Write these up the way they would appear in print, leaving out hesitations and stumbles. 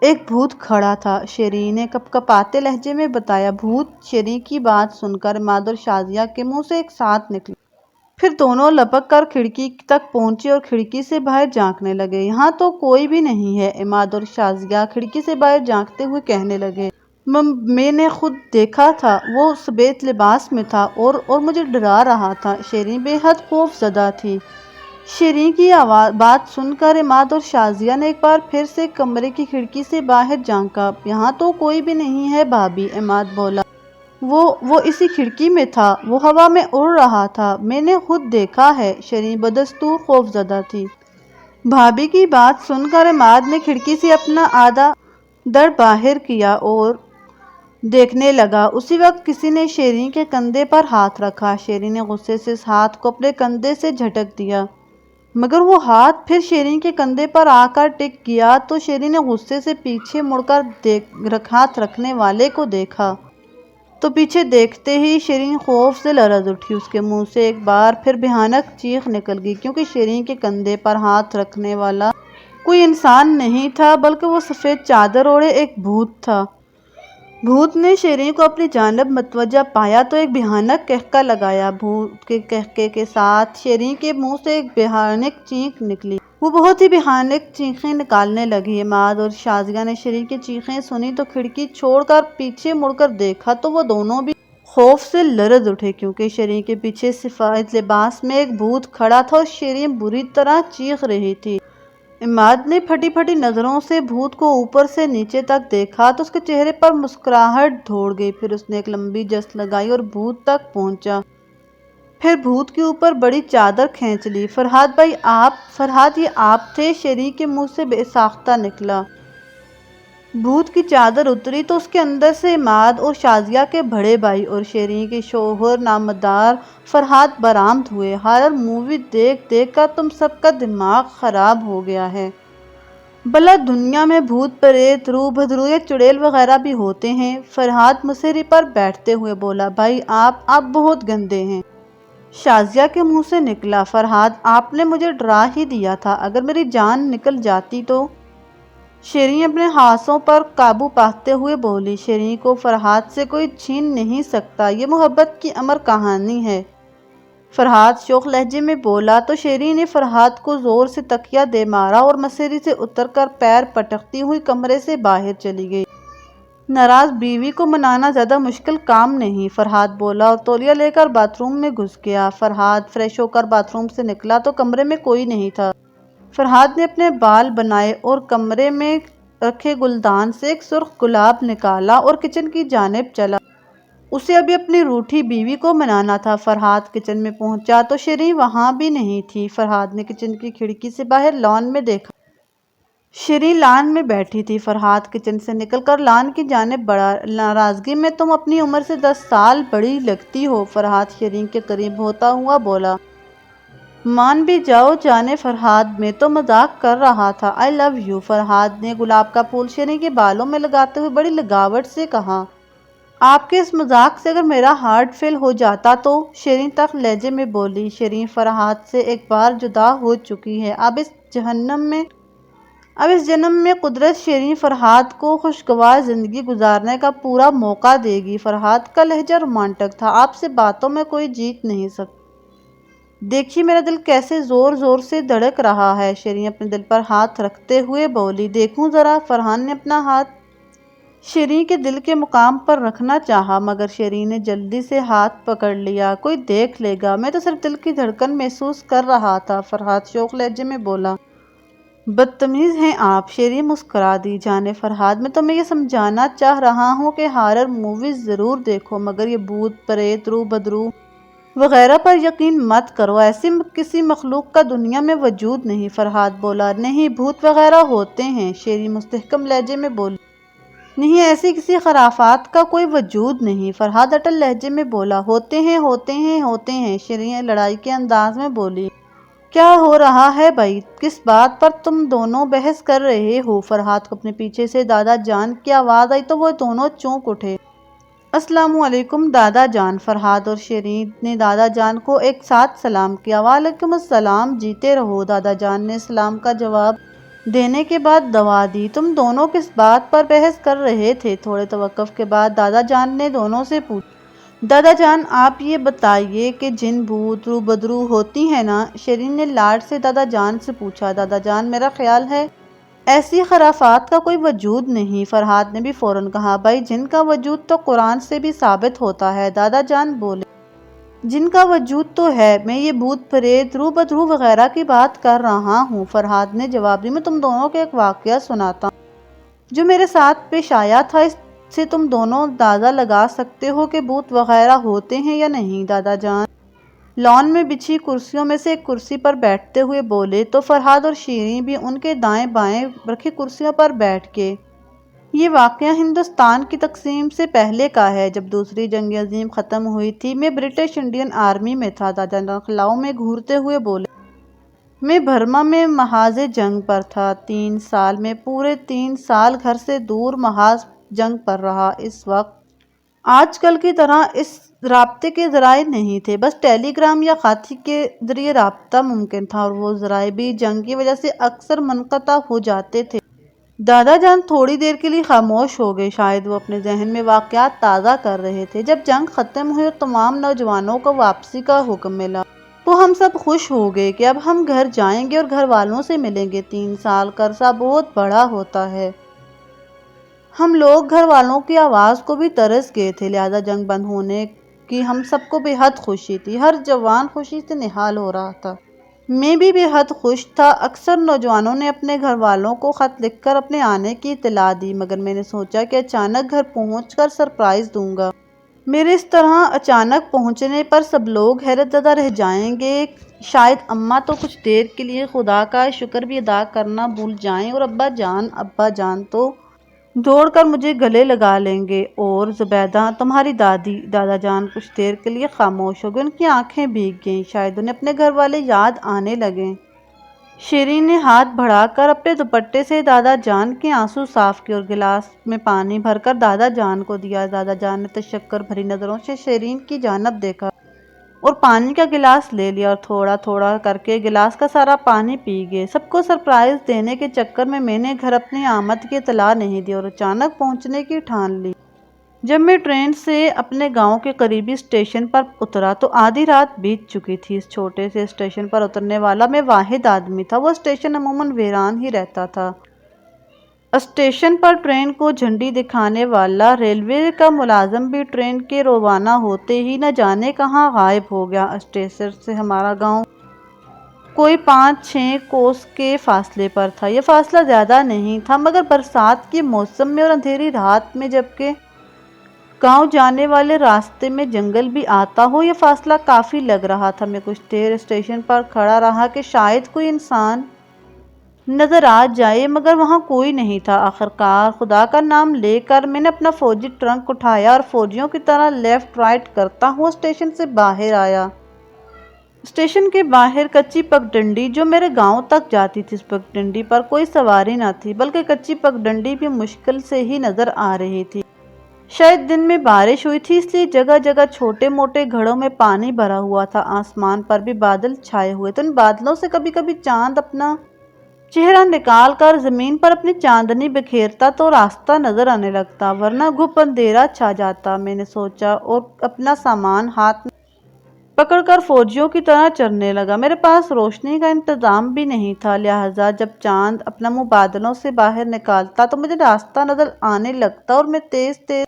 ایک بھوت کھڑا تھا، شیریں نے کپکپاتے لہجے میں بتایا۔ بھوت شیریں کی بات سن کر عماد اور شازیہ کے منہ سے ایک ساتھ نکلا۔ پھر دونوں لپک کر کھڑکی تک پہنچے اور کھڑکی سے باہر جھانکنے لگے۔ یہاں تو کوئی بھی نہیں ہے، عماد اور شازیہ کھڑکی سے باہر جھانکتے ہوئے کہنے لگے۔ میں نے خود دیکھا تھا، وہ سفید لباس میں تھا اور مجھے ڈرا رہا تھا۔ شیریں بے حد خوف زدہ تھی۔ شیریں کی بات سن کر عماد اور شازیہ نے ایک بار پھر سے کمرے کی کھڑکی سے باہر جھانکا۔ یہاں تو کوئی بھی نہیں ہے بھابھی، عماد بولا۔ وہ اسی کھڑکی میں تھا، وہ ہوا میں اڑ رہا تھا، میں نے خود دیکھا ہے۔ شیریں بدستور خوف زدہ تھی۔ بھابھی کی بات سن کر عماد نے کھڑکی سے اپنا آدھا در باہر کیا اور دیکھنے لگا۔ اسی وقت کسی نے شیریں کے کندھے پر ہاتھ رکھا۔ شیریں نے غصے سے اس ہاتھ کو اپنے کندھے سے جھٹک دیا، مگر وہ ہاتھ پھر شیریں کے کندھے پر آ کر ٹک گیا تو شیریں نے غصے سے پیچھے مڑ کر ہاتھ رکھنے والے کو دیکھا تو پیچھے دیکھتے ہی شیریں خوف سے لرز اٹھی۔ اس کے منہ سے ایک بار پھر بھیانک چیخ نکل گئی، کیونکہ شیریں کے کندھے پر ہاتھ رکھنے والا کوئی انسان نہیں تھا بلکہ وہ سفید چادر اوڑھے ایک بھوت تھا۔ بھوت نے شیریں کو اپنی جانب متوجہ پایا تو ایک بھیانک قہقہ لگایا۔ بھوت کے قہقہے کے ساتھ شیریں کے منہ سے ایک بھیانک چیخ نکلی۔ وہ بہت ہی بھیانک چیخیں نکالنے لگی۔ عماد اور شازیہ نے شیریں کی چیخیں سنی تو کھڑکی چھوڑ کر پیچھے مڑ کر دیکھا تو وہ دونوں بھی خوف سے لرز اٹھے، کیونکہ شیریں کے پیچھے سفید لباس میں ایک بھوت کھڑا تھا اور شیریں بری طرح چیخ رہی تھی۔ عماد نے پھٹی پھٹی نظروں سے بھوت کو اوپر سے نیچے تک دیکھا تو اس کے چہرے پر مسکراہٹ دوڑ گئی۔ پھر اس نے ایک لمبی جست لگائی اور بھوت تک پہنچا، پھر بھوت کے اوپر بڑی چادر کھینچ لی۔ فرحاد بھائی فرحاد یہ آپ تھے؟ شیریں کے منہ سے بے ساختہ نکلا۔ بھوت کی چادر اتری تو اس کے اندر سے عماد اور شازیہ کے بڑے بھائی اور شیریں کے شوہر نامدار فرحاد برآمد ہوئے۔ ہارر مووی دیکھ دیکھ کر تم سب کا دماغ خراب ہو گیا ہے۔ بھلا دنیا میں بھوت پریت روح بھدرو یا چڑیل وغیرہ بھی ہوتے ہیں؟ فرحاد مسہری پر بیٹھتے ہوئے بولا۔ بھائی آپ بہت گندے ہیں۔ شازیہ کے منہ سے نکلا۔ فرحاد آپ نے مجھے ڈرا ہی دیا تھا، اگر میری جان نکل جاتی تو؟ شیریں اپنے ہانسوں پر قابو پاتے ہوئے بولی۔ شیریں کو فرحاد سے کوئی چھین نہیں سکتا، یہ محبت کی امر کہانی ہے، فرحاد شوخ لہجے میں بولا تو شیریں نے فرحاد کو زور سے تکیہ دے مارا اور مسہری سے اتر کر پیر پٹکتی ہوئی کمرے سے باہر چلی گئی۔ ناراض بیوی کو منانا زیادہ مشکل کام نہیں، فرحاد بولا اور تولیہ لے کر باتھ روم میں گھس گیا۔ فرحاد فریش ہو کر باتھ روم سے نکلا تو کمرے میں کوئی نہیں تھا۔ فرحاد نے اپنے بال بنائے اور کمرے میں رکھے گلدان سے ایک سرخ گلاب نکالا اور کچن کی جانب چلا۔ اسے ابھی اپنی روٹھی بیوی کو منانا تھا۔ فرحاد کچن میں پہنچا تو شیریں وہاں بھی نہیں تھی۔ فرحاد نے کچن کی کھڑکی سے باہر لان میں دیکھا، شیریں لان میں بیٹھی تھی۔ فرحاد کچن سے نکل کر لان کی جانب بڑھا۔ ناراضگی میں تم اپنی عمر سے 10 سال بڑی لگتی ہو، فرحاد شیریں کے قریب ہوتا ہوا بولا۔ مان بھی جاؤ جانے فرحاد، میں تو مذاق کر رہا تھا، آئی لو یو، فرحاد نے گلاب کا پھول شیریں کے بالوں میں لگاتے ہوئے بڑی لگاوٹ سے کہا۔ آپ کے اس مذاق سے اگر میرا ہارٹ فیل ہو جاتا تو؟ شیریں تلخ لہجے میں بولی۔ شیریں فرحاد سے ایک بار جدا ہو چکی ہے، اب اس جنم میں قدرت شیریں فرحاد کو خوشگوار زندگی گزارنے کا پورا موقع دے گی۔ فرحاد کا لہجہ رومانٹک تھا۔ آپ سے باتوں میں کوئی جیت نہیں سکتا، دیکھیے میرا دل کیسے زور زور سے دھڑک رہا ہے، شیریں اپنے دل پر ہاتھ رکھتے ہوئے بولی۔ دیکھوں ذرا، فرحاد نے اپنا ہاتھ شیریں کے دل کے مقام پر رکھنا چاہا مگر شیریں نے جلدی سے ہاتھ پکڑ لیا۔ کوئی دیکھ لے گا، میں تو صرف دل کی دھڑکن محسوس کر رہا تھا، فرحاد شوخ لہجے میں بولا۔ بدتمیز ہیں آپ، شیریں مسکرا دی۔ جانے فرحاد، میں تمہیں یہ سمجھانا چاہ رہا ہوں کہ ہارر موویز ضرور دیکھو مگر یہ بھوت پریت روح بدرو وغیرہ پر یقین مت کرو، ایسی کسی مخلوق کا دنیا میں وجود نہیں، فرحاد بولا۔ نہیں، بھوت وغیرہ ہوتے ہیں، شیریں مستحکم لہجے میں بولی۔ نہیں، ایسی کسی خرافات کا کوئی وجود نہیں، فرحاد اٹل لہجے میں بولا۔ ہوتے ہیں، شیریں لڑائی کے انداز میں بولی۔ کیا ہو رہا ہے بھائی، کس بات پر تم دونوں بحث کر رہے ہو؟ فرحاد کو اپنے پیچھے سے دادا جان کی آواز آئی تو وہ دونوں چونک اٹھے۔ السلام علیکم دادا جان، فرحاد اور شیریں نے دادا جان کو ایک ساتھ سلام کیا۔ وعلیکم السلام، جیتے رہو، دادا جان نے سلام کا جواب دینے کے بعد دوا دی۔ تم دونوں کس بات پر بحث کر رہے تھے؟ تھوڑے توقف کے بعد دادا جان نے دونوں سے پوچھا۔ دادا جان آپ یہ بتائیے کہ جن بھوت رو بدرو ہوتی ہیں نا؟ شیرین نے لاڈ سے دادا جان سے پوچھا۔ دادا جان میرا خیال ہے ایسی خرافات کا کوئی وجود نہیں۔ فرحات نے بھی فوراً کہا بھائی جن کا وجود تو قرآن سے بھی ثابت ہوتا ہے۔ دادا جان بولے جن کا وجود تو ہے، میں یہ بھوت پریت رو بدرو وغیرہ کی بات کر رہا ہوں۔ فرحات نے جواب دیا میں تم دونوں کو ایک واقعہ سناتا ہوں جو میرے ساتھ پیش آیا تھا، اس سے تم دونوں اندازہ لگا سکتے ہو کہ بھوت وغیرہ ہوتے ہیں یا نہیں۔ دادا جان لان میں بچھی کرسیوں میں سے ایک کرسی پر بیٹھتے ہوئے بولے تو فرحات اور شیرین بھی ان کے دائیں بائیں رکھی کرسیوں پر بیٹھ کے۔ یہ واقعہ ہندوستان کی تقسیم سے پہلے کا ہے، جب دوسری جنگ عظیم ختم ہوئی تھی۔ میں برٹش انڈین آرمی میں تھا۔ دادا جان خلاؤں میں گھورتے ہوئے بولے میں برما میں محاذ جنگ پر تھا 3 سال میں پورے 3 سال گھر سے دور محاذ جنگ پر رہا۔ اس وقت آج کل کی طرح اس رابطے کے ذرائع نہیں تھے، بس ٹیلی گرام یا خط کے ذریعے رابطہ ممکن تھا، اور وہ ذرائع بھی جنگ کی وجہ سے اکثر منقطع ہو جاتے تھے۔ دادا جان تھوڑی دیر کے لیے خاموش ہو گئے، شاید وہ اپنے ذہن میں واقعات تازہ کر رہے تھے۔ جب جنگ ختم ہوئی اور تمام نوجوانوں کو واپسی کا حکم ملا تو ہم سب خوش ہو گئے کہ اب ہم گھر جائیں گے اور گھر والوں سے ملیں گے۔ 3 سال کا عرصہ بہت بڑا ہوتا ہے۔ ہم لوگ گھر والوں کی آواز کو بھی ترس گئے تھے، لہذا جنگ بند ہونے کی ہم سب کو بے حد خوشی تھی۔ ہر جوان خوشی سے نہال ہو رہا تھا، میں بھی بے حد خوش تھا۔ اکثر نوجوانوں نے اپنے گھر والوں کو خط لکھ کر اپنے آنے کی اطلاع دی، مگر میں نے سوچا کہ اچانک گھر پہنچ کر سرپرائز دوں گا۔ میرے اس طرح اچانک پہنچنے پر سب لوگ حیرت زدہ رہ جائیں گے، شاید اماں تو کچھ دیر کے لیے خدا کا شکر بھی ادا کرنا بھول جائیں، اور ابا جان تو دوڑ کر مجھے گلے لگا لیں گے، اور زبیدہ تمہاری دادی۔ دادا جان کچھ دیر کے لیے خاموش ہو گئے، ان کی آنکھیں بھیگ گئیں، شاید انہیں اپنے گھر والے یاد آنے لگے۔ شیرین نے ہاتھ بڑھا کر اپنے دوپٹے سے دادا جان کے آنسو صاف کیے اور گلاس میں پانی بھر کر دادا جان کو دیا۔ دادا جان نے تشکر بھری نظروں سے شیرین کی جانب دیکھا اور پانی کا گلاس لے لیا، اور تھوڑا تھوڑا کر کے گلاس کا سارا پانی پی گئے۔ سب کو سرپرائز دینے کے چکر میں نے گھر اپنی آمد کی اطلاع نہیں دی اور اچانک پہنچنے کی ٹھان لی۔ جب میں ٹرین سے اپنے گاؤں کے قریبی اسٹیشن پر اترا تو آدھی رات بیت چکی تھی۔ اس چھوٹے سے اسٹیشن پر اترنے والا میں واحد آدمی تھا۔ وہ اسٹیشن عموماً ویران ہی رہتا تھا۔ اسٹیشن پر ٹرین کو جھنڈی دکھانے والا ریلوے کا ملازم بھی ٹرین کے روانہ ہوتے ہی نہ جانے کہاں غائب ہو گیا۔ اسٹیشن سے ہمارا گاؤں کوئی 5-6 کوس کے فاصلے پر تھا۔ یہ فاصلہ زیادہ نہیں تھا، مگر برسات کے موسم میں اور اندھیری رات میں جبکہ گاؤں جانے والے راستے میں جنگل بھی آتا ہو، یہ فاصلہ کافی لگ رہا تھا۔ میں کچھ دیر اسٹیشن پر کھڑا رہا کہ شاید کوئی انسان نظر آ جائے، مگر وہاں کوئی نہیں تھا۔ آخرکار خدا کا نام لے کر میں نے اپنا فوجی ٹرنک اٹھایا اور فوجیوں کی طرح لیفٹ رائٹ کرتا ہوا اسٹیشن سے باہر آیا۔ اسٹیشن کے باہر کچی پگڈنڈی جو میرے گاؤں تک جاتی تھی، اس پگڈنڈی پر کوئی سواری نہ تھی، بلکہ کچی پگڈنڈی بھی مشکل سے ہی نظر آ رہی تھی۔ شاید دن میں بارش ہوئی تھی، اس لیے جگہ جگہ چھوٹے موٹے گھڑوں میں پانی بھرا ہوا تھا۔ آسمان پر بھی بادل چھائے ہوئے تھے، ان بادلوں سے کبھی کبھی چاند اپنا چہرہ نکال کر زمین پر اپنی چاندنی بکھیرتا تو راستہ نظر آنے لگتا، ورنہ گھپ اندھیرا چھا جاتا۔ میں نے سوچا اور اپنا سامان ہاتھ میں پکڑ کر فوجیوں کی طرح چلنے لگا۔ میرے پاس روشنی کا انتظام بھی نہیں تھا، لہٰذا جب چاند اپنا منہ بادلوں سے باہر نکالتا تو مجھے راستہ نظر آنے لگتا اور میں تیز تیز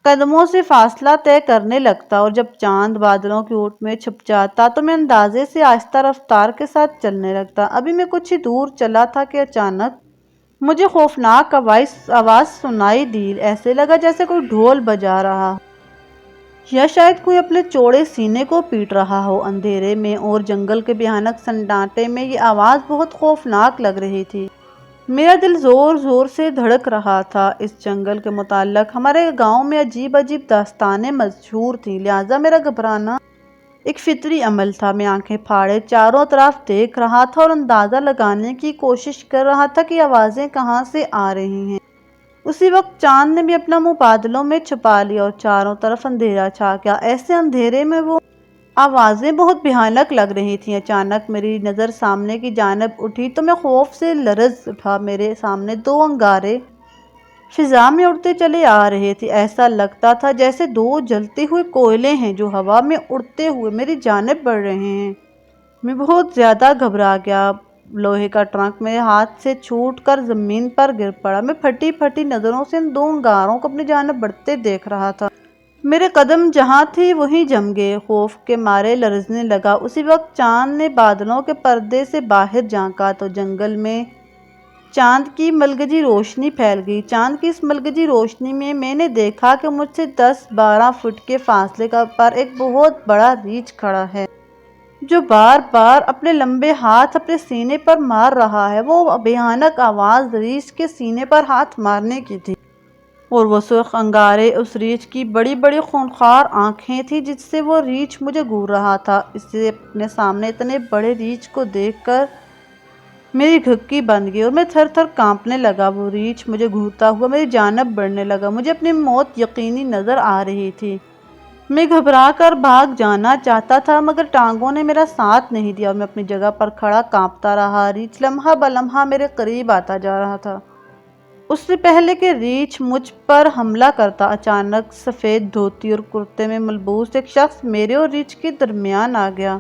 قدموں سے فاصلہ طے کرنے لگتا، اور جب چاند بادلوں کی اوٹ میں چھپ جاتا تو میں اندازے سے آہستہ رفتار کے ساتھ چلنے لگتا۔ ابھی میں کچھ ہی دور چلا تھا کہ اچانک مجھے خوفناک آواز سنائی دی، ایسے لگا جیسے کوئی ڈھول بجا رہا یا شاید کوئی اپنے چوڑے سینے کو پیٹ رہا ہو۔ اندھیرے میں اور جنگل کے بھیانک سناٹے میں یہ آواز بہت خوفناک لگ رہی تھی۔ میرا دل زور زور سے دھڑک رہا تھا۔ اس جنگل کے متعلق ہمارے گاؤں میں عجیب عجیب داستانیں مشہور تھیں، لہٰذا میرا گھبرانا ایک فطری عمل تھا۔ میں آنکھیں پھاڑے چاروں طرف دیکھ رہا تھا اور اندازہ لگانے کی کوشش کر رہا تھا کہ آوازیں کہاں سے آ رہی ہیں۔ اسی وقت چاند نے بھی اپنا منہ بادلوں میں چھپا لیا اور چاروں طرف اندھیرا چھا گیا۔ ایسے اندھیرے میں وہ آوازیں بہت بھیانک لگ رہی تھیں۔ اچانک میری نظر سامنے کی جانب اٹھی تو میں خوف سے لرز اٹھا۔ میرے سامنے 2 انگارے فضا میں اڑتے چلے آ رہے تھے۔ ایسا لگتا تھا جیسے 2 جلتے ہوئے کوئلے ہیں جو ہوا میں اڑتے ہوئے میری جانب بڑھ رہے ہیں۔ میں بہت زیادہ گھبرا گیا۔ لوہے کا ٹرنک میرے ہاتھ سے چھوٹ کر زمین پر گر پڑا۔ میں پھٹی پھٹی نظروں سے ان 2 انگاروں کو اپنی جانب بڑھتے دیکھ رہا تھا۔ میرے قدم جہاں تھے وہیں جم گئے۔ خوف کے مارے لرزنے لگا۔ اسی وقت چاند نے بادلوں کے پردے سے باہر جھانکا تو جنگل میں چاند کی ملگجی روشنی پھیل گئی۔ چاند کی اس ملگجی روشنی میں نے دیکھا کہ مجھ سے 10-12 فٹ کے فاصلے پر ایک بہت بڑا ریچھ کھڑا ہے جو بار بار اپنے لمبے ہاتھ اپنے سینے پر مار رہا ہے۔ وہ بھیانک آواز ریچھ کے سینے پر ہاتھ مارنے کی تھی اور وہ سرخ انگارے اس ریچھ کی بڑی بڑی خونخوار آنکھیں تھیں جس سے وہ ریچھ مجھے گھور رہا تھا۔ اس سے اپنے سامنے اتنے بڑے ریچھ کو دیکھ کر میری گھکی بند گئی اور میں تھر تھر کانپنے لگا۔ وہ ریچھ مجھے گھورتا ہوا میری جانب بڑھنے لگا۔ مجھے اپنی موت یقینی نظر آ رہی تھی۔ میں گھبرا کر بھاگ جانا چاہتا تھا مگر ٹانگوں نے میرا ساتھ نہیں دیا اور میں اپنی جگہ پر کھڑا کانپتا رہا۔ ریچھ لمحہ بلمحہ میرے قریب آتا جا رہا تھا۔ اس سے پہلے کہ ریچھ مجھ پر حملہ کرتا، اچانک سفید دھوتی اور کرتے میں ملبوس ایک شخص میرے اور ریچھ کے درمیان آ گیا۔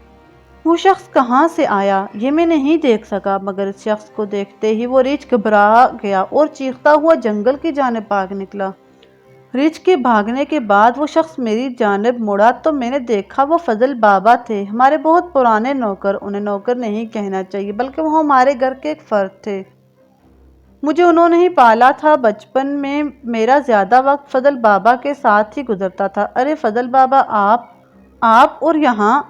وہ شخص کہاں سے آیا یہ میں نہیں دیکھ سکا مگر اس شخص کو دیکھتے ہی وہ ریچھ گھبرا گیا اور چیختا ہوا جنگل کی جانب بھاگ نکلا۔ ریچھ کے بھاگنے کے بعد وہ شخص میری جانب مڑا تو میں نے دیکھا وہ فضل بابا تھے، ہمارے بہت پرانے نوکر۔ انہیں نوکر نہیں کہنا چاہیے بلکہ وہ ہمارے گھر کے ایک فرد تھے۔ مجھے انہوں نے ہی پالا تھا۔ بچپن میں میرا زیادہ وقت فضل بابا کے ساتھ ہی گزرتا تھا۔ ارے فضل بابا آپ اور یہاں؟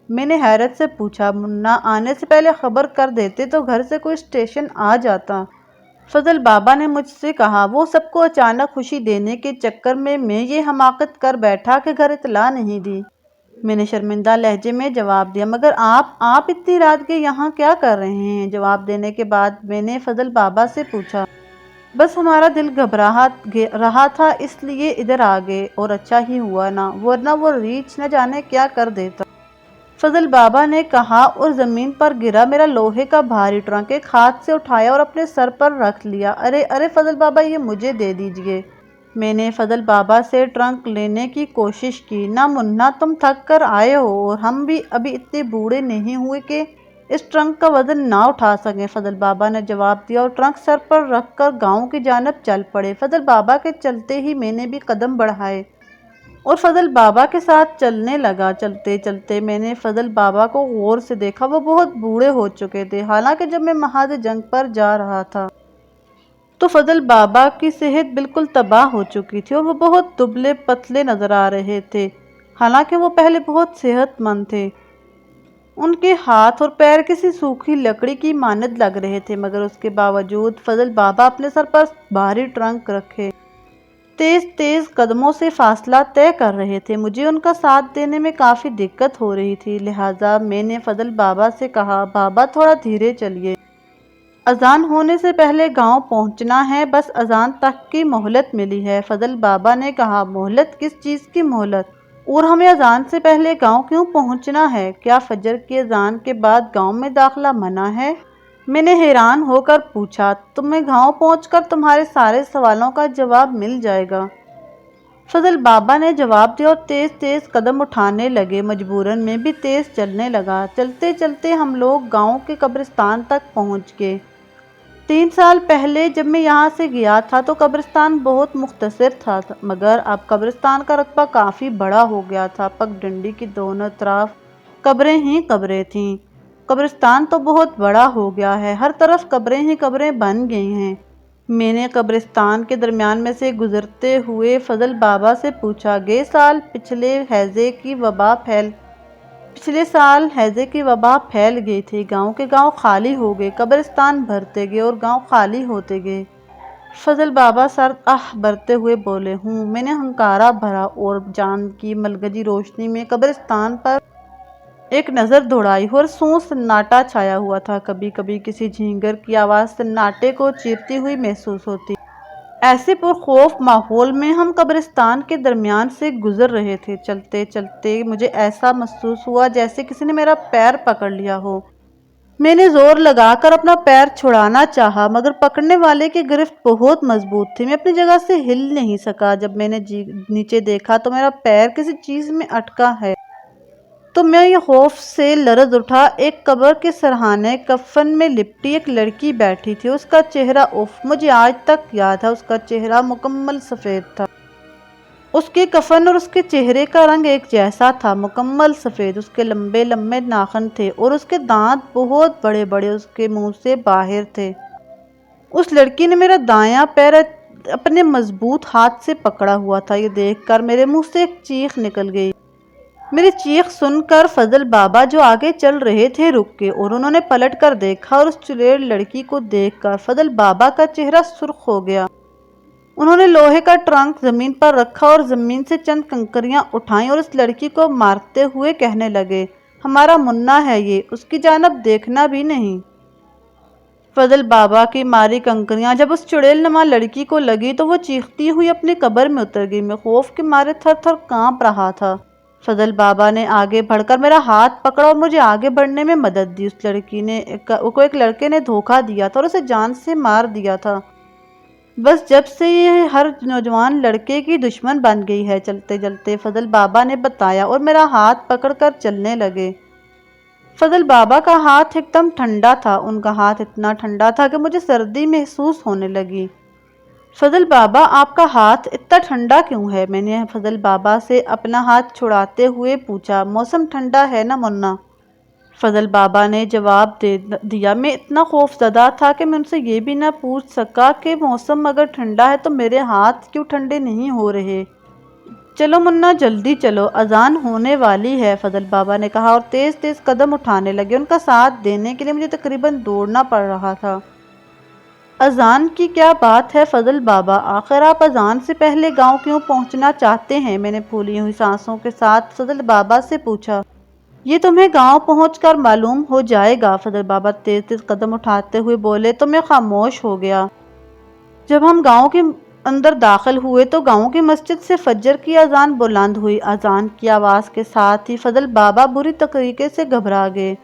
میں نے حیرت سے پوچھا۔ منا آنے سے پہلے خبر کر دیتے تو گھر سے کوئی اسٹیشن آ جاتا، فضل بابا نے مجھ سے کہا۔ وہ سب کو اچانک خوشی دینے کے چکر میں یہ حماقت کر بیٹھا کہ گھر اطلاع نہیں دی۔ میں نے شرمندہ لہجے میں جواب دیا، مگر آپ اتنی رات کے یہاں کیا کر رہے ہیں؟ جواب دینے کے بعد میں نے فضل بابا سے پوچھا، بس ہمارا دل گھبرا رہا تھا اس لیے ادھر آ گئے اور اچھا ہی ہوا نا، ورنہ وہ ریچھ نہ جانے کیا کر دیتا، فضل بابا نے کہا اور زمین پر گرا میرا لوہے کا بھاری ٹرنک ایک ہاتھ سے اٹھایا اور اپنے سر پر رکھ لیا۔ ارے فضل بابا یہ مجھے دے دیجئے۔ میں نے فضل بابا سے ٹرنک لینے کی کوشش کی۔ نہ منا، تم تھک کر آئے ہو اور ہم بھی ابھی اتنے بوڑھے نہیں ہوئے کہ اس ٹرنک کا وزن نہ اٹھا سکیں، فضل بابا نے جواب دیا اور ٹرنک سر پر رکھ کر گاؤں کی جانب چل پڑے۔ فضل بابا کے چلتے ہی میں نے بھی قدم بڑھائے اور فضل بابا کے ساتھ چلنے لگا۔ چلتے چلتے میں نے فضل بابا کو غور سے دیکھا۔ وہ بہت بوڑھے ہو چکے تھے، حالانکہ جب میں محاذ جنگ پر جا رہا تھا تو فضل بابا کی صحت بالکل تباہ ہو چکی تھی اور وہ بہت دبلے پتلے نظر آ رہے تھے، حالانکہ وہ پہلے بہت صحت مند تھے۔ ان کے ہاتھ اور پیر کسی سوکھی لکڑی کی مانند لگ رہے تھے، مگر اس کے باوجود فضل بابا اپنے سر پر بھاری ٹرنک رکھے تیز تیز قدموں سے فاصلہ طے کر رہے تھے۔ مجھے ان کا ساتھ دینے میں کافی دقت ہو رہی تھی، لہٰذا میں نے فضل بابا سے کہا، بابا تھوڑا دھیرے چلیے، اذان ہونے سے پہلے گاؤں پہنچنا ہے، بس اذان تک کی مہلت ملی ہے۔ فضل بابا نے کہا، مہلت؟ کس چیز کی مہلت؟ اور ہمیں اذان سے پہلے گاؤں کیوں پہنچنا ہے؟ کیا فجر کی اذان کے بعد گاؤں میں داخلہ منع ہے؟ میں نے حیران ہو کر پوچھا۔ تمہیں گاؤں پہنچ کر تمہارے سارے سوالوں کا جواب مل جائے گا، فضل بابا نے جواب دیا اور تیز تیز قدم اٹھانے لگے۔ مجبوراً میں بھی تیز چلنے لگا۔ چلتے چلتے ہم لوگ گاؤں کے قبرستان تک پہنچ گئے۔ 3 سال پہلے جب میں یہاں سے گیا تھا تو قبرستان بہت مختصر تھا، مگر اب قبرستان کا رقبہ کافی بڑا ہو گیا تھا۔ پگ ڈنڈی کی دونوں طرف قبریں ہی قبریں تھیں۔ قبرستان تو بہت بڑا ہو گیا ہے، ہر طرف قبریں ہی قبریں بن گئی ہیں۔ میں نے قبرستان کے درمیان میں سے گزرتے ہوئے فضل بابا سے پوچھا، گئے سال پچھلے سال ہیضے کی وبا پھیل گئی تھی، گاؤں کے گاؤں خالی ہو گئے، قبرستان بھرتے گئے اور گاؤں خالی ہوتے گئے۔ فضل بابا سرد آہ بھرتے ہوئے بولے، ہوں۔ میں نے ہنکارا بھرا اور چاند کی ملگجی روشنی میں قبرستان پر ایک نظر دوڑائی اور سناٹا چھایا ہوا تھا۔ کبھی کبھی کسی جھینگر کی آواز سناٹے کو چیرتی ہوئی محسوس ہوتی، ایسے پرخوف ماحول میں ہم قبرستان کے درمیان سے گزر رہے تھے۔ چلتے چلتے مجھے ایسا محسوس ہوا جیسے کسی نے میرا پیر پکڑ لیا ہو۔ میں نے زور لگا کر اپنا پیر چھڑانا چاہا مگر پکڑنے والے کی گرفت بہت مضبوط تھی۔ میں اپنی جگہ سے ہل نہیں سکا۔ جب میں نے نیچے دیکھا تو میرا پیر کسی چیز میں اٹکا ہے تو میں یہ خوف سے لرز اٹھا۔ ایک قبر کے سرہانے کفن میں لپٹی ایک لڑکی بیٹھی تھی۔ اس کا چہرہ مجھے آج تک یاد ہے۔ اس کا چہرہ مکمل سفید تھا۔ اس کے کفن اور اس کے چہرے کا رنگ ایک جیسا تھا، مکمل سفید۔ اس کے لمبے لمبے ناخن تھے اور اس کے دانت بہت بڑے بڑے اس کے منہ سے باہر تھے۔ اس لڑکی نے میرا دایاں پیر اپنے مضبوط ہاتھ سے پکڑا ہوا تھا۔ یہ دیکھ کر میرے منہ سے ایک چیخ نکل گئی۔ میری چیخ سن کر فضل بابا جو آگے چل رہے تھے رک گئے اور انہوں نے پلٹ کر دیکھا اور اس چڑیل لڑکی کو دیکھ کر فضل بابا کا چہرہ سرخ ہو گیا۔ انہوں نے لوہے کا ٹرنک زمین پر رکھا اور زمین سے چند کنکریاں اٹھائیں اور اس لڑکی کو مارتے ہوئے کہنے لگے، ہمارا منا ہے یہ، اس کی جانب دیکھنا بھی نہیں۔ فضل بابا کی ماری کنکریاں جب اس چڑیل نما لڑکی کو لگی تو وہ چیختی ہوئی اپنی قبر میں اتر گئی۔ میں خوف کے مارے تھر تھر کانپ رہا تھا۔ فضل بابا نے آگے بڑھ کر میرا ہاتھ پکڑا اور مجھے آگے بڑھنے میں مدد دی۔ اس لڑکی کو ایک لڑکے نے دھوکہ دیا تھا اور اسے جان سے مار دیا تھا۔ بس جب سے یہ ہر نوجوان لڑکے کی دشمن بن گئی ہے۔ چلتے چلتے فضل بابا نے بتایا اور میرا ہاتھ پکڑ کر چلنے لگے۔ فضل بابا کا ہاتھ ایک دم ٹھنڈا تھا۔ ان کا ہاتھ اتنا ٹھنڈا تھا کہ مجھے سردی محسوس ہونے لگی۔ فضل بابا آپ کا ہاتھ اتنا ٹھنڈا کیوں ہے؟ میں نے فضل بابا سے اپنا ہاتھ چھڑاتے ہوئے پوچھا۔ موسم ٹھنڈا ہے نا منا، فضل بابا نے جواب دیا۔ میں اتنا خوف زدہ تھا کہ میں ان سے یہ بھی نہ پوچھ سکا کہ موسم اگر ٹھنڈا ہے تو میرے ہاتھ کیوں ٹھنڈے نہیں ہو رہے۔ چلو منا جلدی چلو، اذان ہونے والی ہے، فضل بابا نے کہا اور تیز تیز قدم اٹھانے لگے۔ ان کا ساتھ دینے کے لیے مجھے تقریباً دوڑنا پڑ رہا تھا۔ اذان کی کیا بات ہے فضل بابا؟ آخر آپ اذان سے پہلے گاؤں کیوں پہنچنا چاہتے ہیں؟ میں نے پھولی ہوئی سانسوں کے ساتھ فضل بابا سے پوچھا۔ یہ تمہیں گاؤں پہنچ کر معلوم ہو جائے گا، فضل بابا تیز تیز قدم اٹھاتے ہوئے بولے تو میں خاموش ہو گیا۔ جب ہم گاؤں کے اندر داخل ہوئے تو گاؤں کی مسجد سے فجر کی اذان بلند ہوئی۔ اذان کی آواز کے ساتھ ہی فضل بابا بری طریقے سے گھبرا گئے۔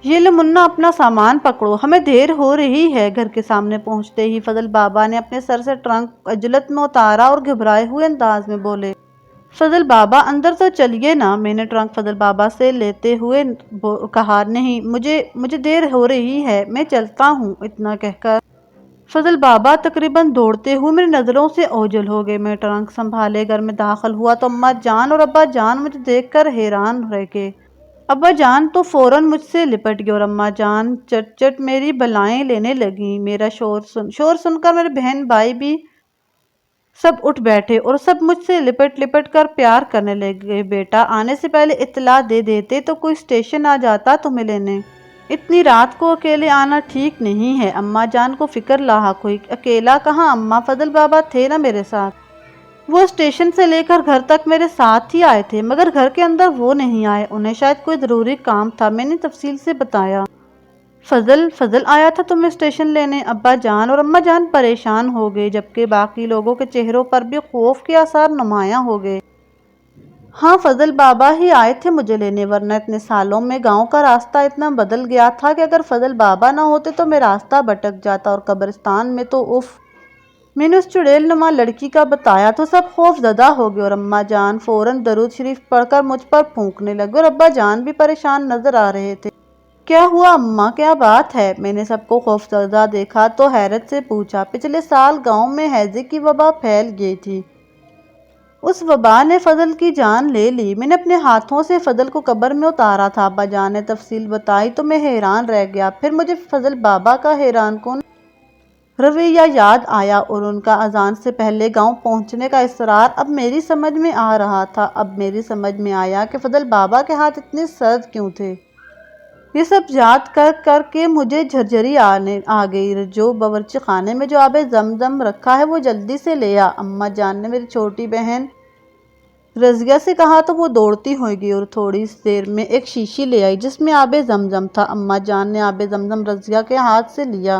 یہ لو منا اپنا سامان پکڑو، ہمیں دیر ہو رہی ہے۔ گھر کے سامنے پہنچتے ہی فضل بابا نے اپنے سر سے ٹرنک عجلت میں اتارا اور گھبرائے ہوئے انداز میں بولے، فضل بابا اندر تو چلیے نا۔ میں نے ٹرنک فضل بابا سے لیتے ہوئے کہا، نہیں مجھے دیر ہو رہی ہے، میں چلتا ہوں۔ اتنا کہہ کر فضل بابا تقریباً دوڑتے ہوئے میری نظروں سے اوجھل ہو گئے۔ میں ٹرنک سنبھالے گھر میں داخل ہوا تو اماں جان اور ابا جان مجھے دیکھ کر حیران رہ گئے۔ ابا جان تو فوراً مجھ سے لپٹ گئے اور اماں جان چٹ چٹ میری بلائیں لینے لگیں۔ میرا شور سن کر میرے بہن بھائی بھی سب اٹھ بیٹھے اور سب مجھ سے لپٹ لپٹ کر پیار کرنے لگے۔ بیٹا آنے سے پہلے اطلاع دے دیتے تو کوئی اسٹیشن آ جاتا تمہیں لینے۔ اتنی رات کو اکیلے آنا ٹھیک نہیں ہے۔ اماں جان کو فکر لاحق ہوئی۔ اکیلا کہاں اماں، فضل بابا تھے نا میرے ساتھ۔ وہ اسٹیشن سے لے کر گھر تک میرے ساتھ ہی آئے تھے مگر گھر کے اندر وہ نہیں آئے، انہیں شاید کوئی ضروری کام تھا۔ میں نے تفصیل سے بتایا۔ فضل آیا تھا تمہیں اسٹیشن لینے؟ ابا جان اور اماں جان پریشان ہو گئے جبکہ باقی لوگوں کے چہروں پر بھی خوف کے آثار نمایاں ہو گئے۔ ہاں فضل بابا ہی آئے تھے مجھے لینے، ورنہ اتنے سالوں میں گاؤں کا راستہ اتنا بدل گیا تھا کہ اگر فضل بابا نہ ہوتے تو میں راستہ بھٹک جاتا اور قبرستان میں تو اف۔ میں نے اس چڑیل نما لڑکی کا بتایا تو سب خوف زدہ ہو گئے اور اماں جان فوراً درود شریف پڑھ کر مجھ پر پھونکنے لگے اور ابا جان بھی پریشان نظر آ رہے تھے۔ کیا ہوا اماں، کیا بات ہے؟ میں نے سب کو خوف زدہ دیکھا تو حیرت سے پوچھا۔ پچھلے سال گاؤں میں ہیضے کی وبا پھیل گئی تھی، اس وبا نے فضل کی جان لے لی۔ میں نے اپنے ہاتھوں سے فضل کو قبر میں اتارا تھا۔ ابا جان نے تفصیل بتائی تو میں حیران رہ گیا۔ پھر مجھے فضل بابا کا حیران کن رویہ یاد آیا اور ان کا اذان سے پہلے گاؤں پہنچنے کا اصرار۔ اب میری سمجھ میں آ رہا تھا، اب میری سمجھ میں آیا کہ فضل بابا کے ہاتھ اتنے سرد کیوں تھے۔ یہ سب یاد کر کے مجھے جھرجھری آ گئی۔ جو باورچی خانے میں جو آب زمزم رکھا ہے وہ جلدی سے لے آ، اماں جان نے میری چھوٹی بہن رضیہ سے کہا تو وہ دوڑتی ہوئی گئی اور تھوڑی دیر میں ایک شیشی لے آئی جس میں آب زمزم تھا۔ اماں جان نے آب زمزم رضیہ کے ہاتھ سے لیا